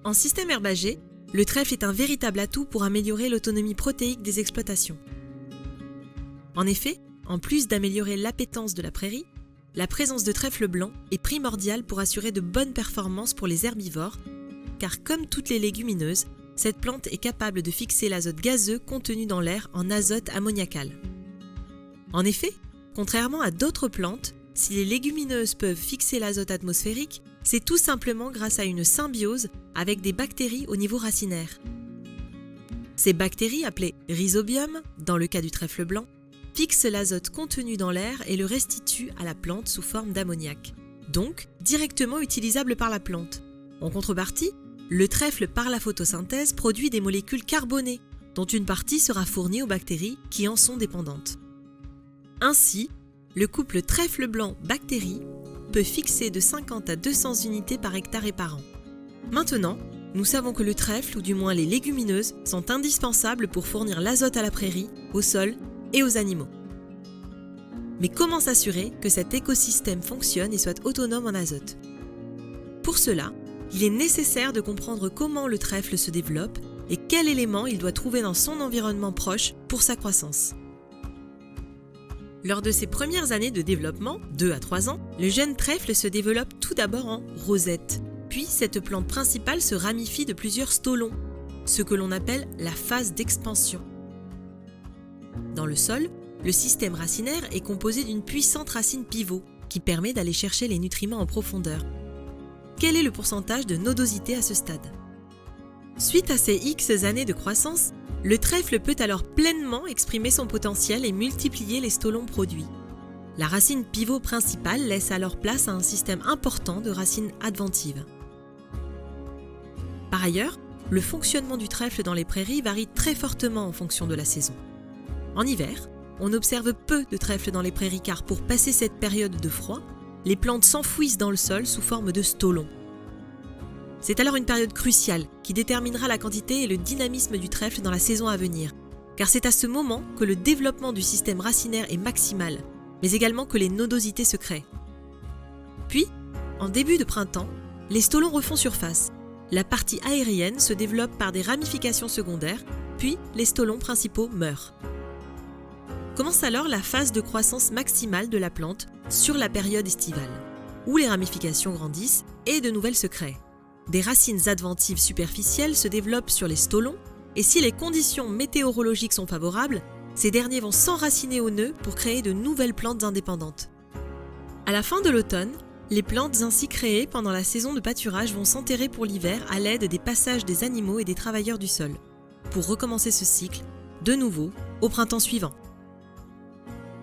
En système herbagé, le trèfle est un véritable atout pour améliorer l'autonomie protéique des exploitations. En effet, en plus d'améliorer l'appétence de la prairie, la présence de trèfle blanc est primordiale pour assurer de bonnes performances pour les herbivores, car comme toutes les légumineuses, cette plante est capable de fixer l'azote gazeux contenu dans l'air en azote ammoniacal. En effet, contrairement à d'autres plantes, si les légumineuses peuvent fixer l'azote atmosphérique, c'est tout simplement grâce à une symbiose avec des bactéries au niveau racinaire. Ces bactéries, appelées rhizobium, dans le cas du trèfle blanc, fixent l'azote contenu dans l'air et le restituent à la plante sous forme d'ammoniac, donc directement utilisable par la plante. En contrepartie, le trèfle par la photosynthèse produit des molécules carbonées, dont une partie sera fournie aux bactéries qui en sont dépendantes. Ainsi, le couple trèfle blanc-bactérie peut fixer de 50 à 200 unités par hectare et par an. Maintenant, nous savons que le trèfle, ou du moins les légumineuses, sont indispensables pour fournir l'azote à la prairie, au sol et aux animaux. Mais comment s'assurer que cet écosystème fonctionne et soit autonome en azote? Pour cela, il est nécessaire de comprendre comment le trèfle se développe et quels éléments il doit trouver dans son environnement proche pour sa croissance. Lors de ses premières années de développement, 2 à 3 ans, le jeune trèfle se développe tout d'abord en rosette. Puis cette plante principale se ramifie de plusieurs stolons, ce que l'on appelle la phase d'expansion. Dans le sol, le système racinaire est composé d'une puissante racine pivot qui permet d'aller chercher les nutriments en profondeur. Quel est le pourcentage de nodosité à ce stade? Suite à ces X années de croissance, le trèfle peut alors pleinement exprimer son potentiel et multiplier les stolons produits. La racine pivot principale laisse alors place à un système important de racines adventives. Par ailleurs, le fonctionnement du trèfle dans les prairies varie très fortement en fonction de la saison. En hiver, on observe peu de trèfle dans les prairies car pour passer cette période de froid, les plantes s'enfouissent dans le sol sous forme de stolons. C'est alors une période cruciale qui déterminera la quantité et le dynamisme du trèfle dans la saison à venir, car c'est à ce moment que le développement du système racinaire est maximal, mais également que les nodosités se créent. Puis, en début de printemps, les stolons refont surface. La partie aérienne se développe par des ramifications secondaires, puis les stolons principaux meurent. Commence alors la phase de croissance maximale de la plante sur la période estivale, où les ramifications grandissent et de nouvelles se créent. Des racines adventives superficielles se développent sur les stolons et si les conditions météorologiques sont favorables, ces derniers vont s'enraciner au nœud pour créer de nouvelles plantes indépendantes. À la fin de l'automne, les plantes ainsi créées pendant la saison de pâturage vont s'enterrer pour l'hiver à l'aide des passages des animaux et des travailleurs du sol, pour recommencer ce cycle, de nouveau, au printemps suivant.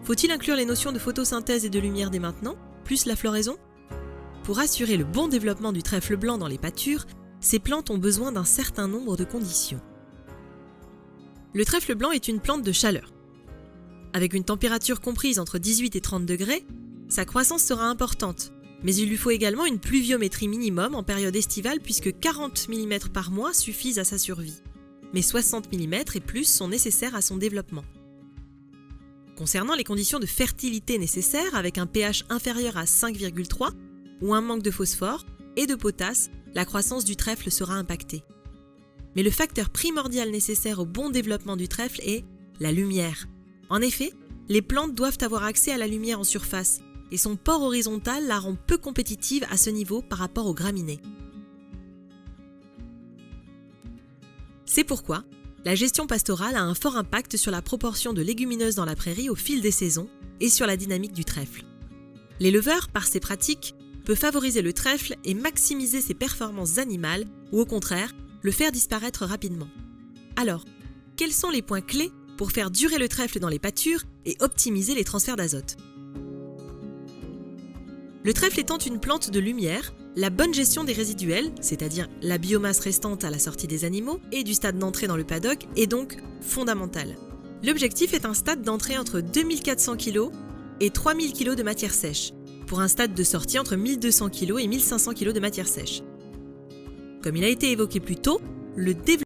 Faut-il inclure les notions de photosynthèse et de lumière dès maintenant, plus la floraison? Pour assurer le bon développement du trèfle blanc dans les pâtures, ces plantes ont besoin d'un certain nombre de conditions. Le trèfle blanc est une plante de chaleur. Avec une température comprise entre 18 et 30 degrés, sa croissance sera importante, mais il lui faut également une pluviométrie minimum en période estivale puisque 40 mm par mois suffisent à sa survie, mais 60 mm et plus sont nécessaires à son développement. Concernant les conditions de fertilité nécessaires avec un pH inférieur à 5,3 ou un manque de phosphore et de potasse, la croissance du trèfle sera impactée. Mais le facteur primordial nécessaire au bon développement du trèfle est la lumière. En effet, les plantes doivent avoir accès à la lumière en surface et son port horizontal la rend peu compétitive à ce niveau par rapport aux graminées. C'est pourquoi la gestion pastorale a un fort impact sur la proportion de légumineuses dans la prairie au fil des saisons et sur la dynamique du trèfle. L'éleveur, par ces pratiques, peut favoriser le trèfle et maximiser ses performances animales ou au contraire, le faire disparaître rapidement. Alors, quels sont les points clés pour faire durer le trèfle dans les pâtures et optimiser les transferts d'azote? Le trèfle étant une plante de lumière, la bonne gestion des résiduels, c'est-à-dire la biomasse restante à la sortie des animaux et du stade d'entrée dans le paddock, est donc fondamentale. L'objectif est un stade d'entrée entre 2400 kg et 3000 kg de matière sèche, pour un stade de sortie entre 1200 kg et 1500 kg de matière sèche. Comme il a été évoqué plus tôt, le développement